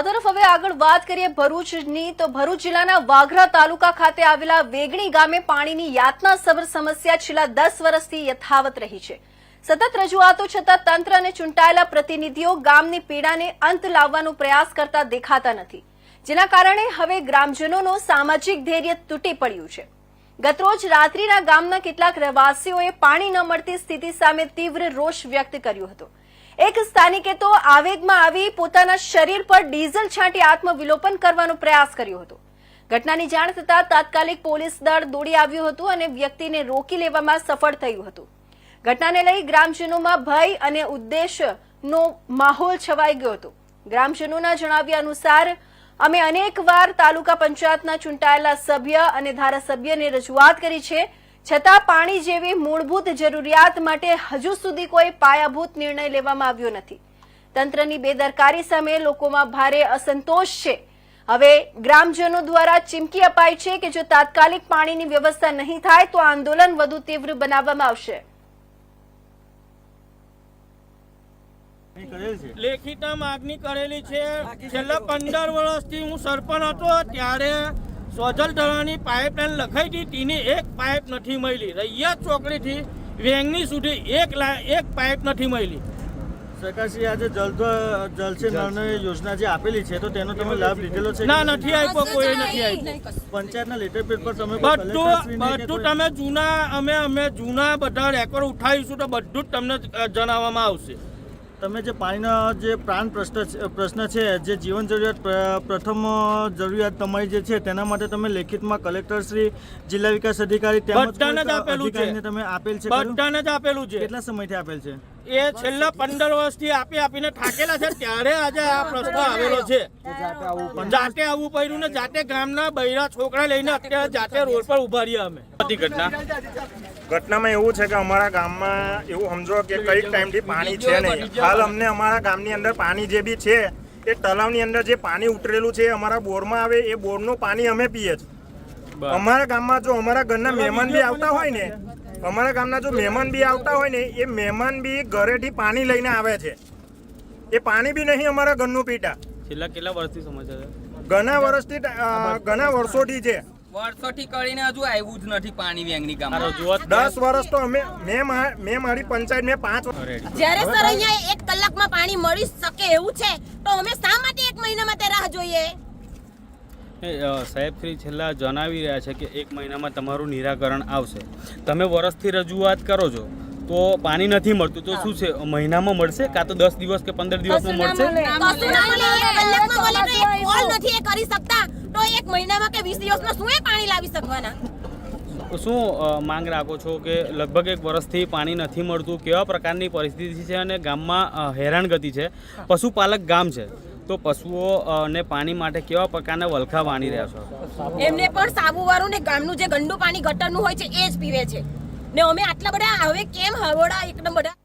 તરફ હવે આગળ વાત કરીએ ભરૂચની તો ભરૂચ જિલ્લાના વાઘરા તાલુકા ખાતે આવેલા વેગણી ગામે પાણીની યાતનાસભર સમસ્યા છેલ્લા 10 વર્ષથી યથાવત રહી છે। સતત રજૂઆતો છતાં તંત્ર અને ચૂંટાયેલા પ્રતિનિધિઓ ગામની પીડાને અંત લાવવાનો પ્રયાસ કરતા દેખાતા નથી, જેના કારણે હવે ગ્રામજનોનો સામાજિક ધૈર્ય તૂટી પડ્યું છે। ગતરોજ રાત્રિના ગામના કેટલાક રહેવાસીઓએ પાણી ન મળતી સ્થિતિ સામે તીવ્ર રોષ વ્યક્ત કર્યો હતો। એક સ્થાનિકે તો આવેગમાં આવી પોતાના શરીર પર ડીઝલ છાંટી આત્મવિલોપન કરવાનો પ્રયાસ કર્યો હતો। ઘટનાની જાણ થતાં તાત્કાલિક પોલીસ દળ દોડી આવ્યું હતું અને વ્યક્તિને રોકી લેવામાં સફળ થયું હતું। ઘટનાને લઈ ગ્રામજનોમાં ભય અને ઉદ્દેશનો માહોલ છવાઈ ગયો હતો। ગ્રામજનોના જણાવ્યા અનુસાર અમે અનેકવાર તાલુકા પંચાયતના ચૂંટાયેલા સભ્ય અને ધારાસભ્યને રજૂઆત કરી છે, છતાં પાણી જેવી મૂળભૂત જરૂરિયાત માટે હજુ સુધી કોઈ પાયાભૂત નિર્ણય લેવામાં આવ્યો નથી। તંત્રની બેદરકારી સામે લોકોમાં ભારે અસંતોષ છે। હવે ગ્રામજનો દ્વારા ચીમકી અપાઈ છે કે જો તાત્કાલિક પાણીની વ્યવસ્થા નહીં થાય તો આંદોલન વધુ તીવ્ર બનાવવામાં આવશે। લેખિત માગણી કરેલી છે। છેલ્લા 15 વર્ષથી હું સરપંચ હતો ત્યારે સોજલ તળાવની પાઇપલાઇન લખાઈ હતી, તેની એક પાઇપ નથી મળી। રૈયા ચોકડીથી વેંગની સુધી એક પાઇપ નથી મળી। સરકારશ્રી આજે જલ સે નળ યોજના જે આપેલી છે તો તેનો તમે લાભ લીધેલો છે? ના, નથી આપ્યો, કોઈ નથી આપ્યો। પંચાયતના લેટર પેડ પર તમે બધું તમે અમે જૂના બધા રેકોર્ડ ઉઠાવીશું તો બધું જ તમને જણાવવામાં આવશે। તમે જે પાણીનો જે પ્રાણ પ્રશ્ન છે, જે જીવન જરૂરિયાત પ્રથમ જરૂરિયાત તમારી જે છે તેના માટે તમે લેખિતમાં કલેક્ટર શ્રી, જિલ્લા વિકાસ અધિકારી બધાને જ આપેલું છે, તમે આપેલ છે? બધાને જ આપેલું છે। કેટલા સમયથી આપેલ છે? એ છેલ્લા 15 વર્ષથી આપીને થાકેલા છે, ત્યારે આજે આ પ્રશ્ન આવેલો છે। જાતે આવવું પડ્યું ને જાતે ગામના બૈરા છોકરા લઈને અત્યારે જાતે રોડ પર ઉભા રહ્યા અમે। ઘટનામાં એવું છે કે અમારા ગામમાં એવું સમજો કે કઈક ટાઈમથી પાણી છે નહીં। હાલ અમને અમારા ગામની અંદર પાણી જે બી છે એ તળાવની અંદર જે પાણી ઉતરેલું છે અમારા બોરમાં આવે, એ બોરનું પાણી અમે પીએ છીએ। અમારા ગામમાં જો અમારા ઘરના મહેમાન બી આવતા હોય ને, એ મહેમાન બી ઘરેથી પાણી લઈને આવે છે, એ પાણી બી નહીં અમારા ઘરનું પીતા। છેલ્લા કેટલા વર્ષથી સમસ્યા છે? ઘણા વર્ષોથી છે। વર્ષોથી કરીને હજુ આવ્યું જ નથી પાણી વેંગની ગામમાં। 10 વર્ષ તો મેં મારી પંચાયત મેં 5 જ્યારે સર અહીંયા 1 કલાકમાં પાણી મળી શકે એવું છે તો અમે શા માટે 1 મહિનામાં તે રાહ જોઈએ? સાહેબ શ્રી છેલ્લા જણાવી રહ્યા છે કે 1 મહિનામાં તમારું નિરાકરણ આવશે। તમે વર્ષથી રજૂઆત કરો છો તો પાણી નથી મળતું, તો શું છે મહિનામાં મળશે કાં તો 10 દિવસ કે 15 દિવસમાં મળશે? કરી શકતા તો 1 મહિનામાં કે 20 દિવસમાં શું પાણી લાવી શકવાના? શું માંગ રાખો છો કે લગભગ 1 વર્ષથી પાણી નથી મળતું, કેવા પ્રકારની પરિસ્થિતિ છે અને ગામમાં હેરાનગતિ છે? પશુપાલક ગામ છે તો પશુઓને પાણી માટે કેવા પ્રકારના વલખા વાણી રહ્યા છો? એમને પણ સાબુવાળું ને ગામનું જે ગંદુ પાણી ગટરનું હોય છે એ જ પીવે છે ને અમે આટલા બધા હવે કેમ હવડા એકદમ બધા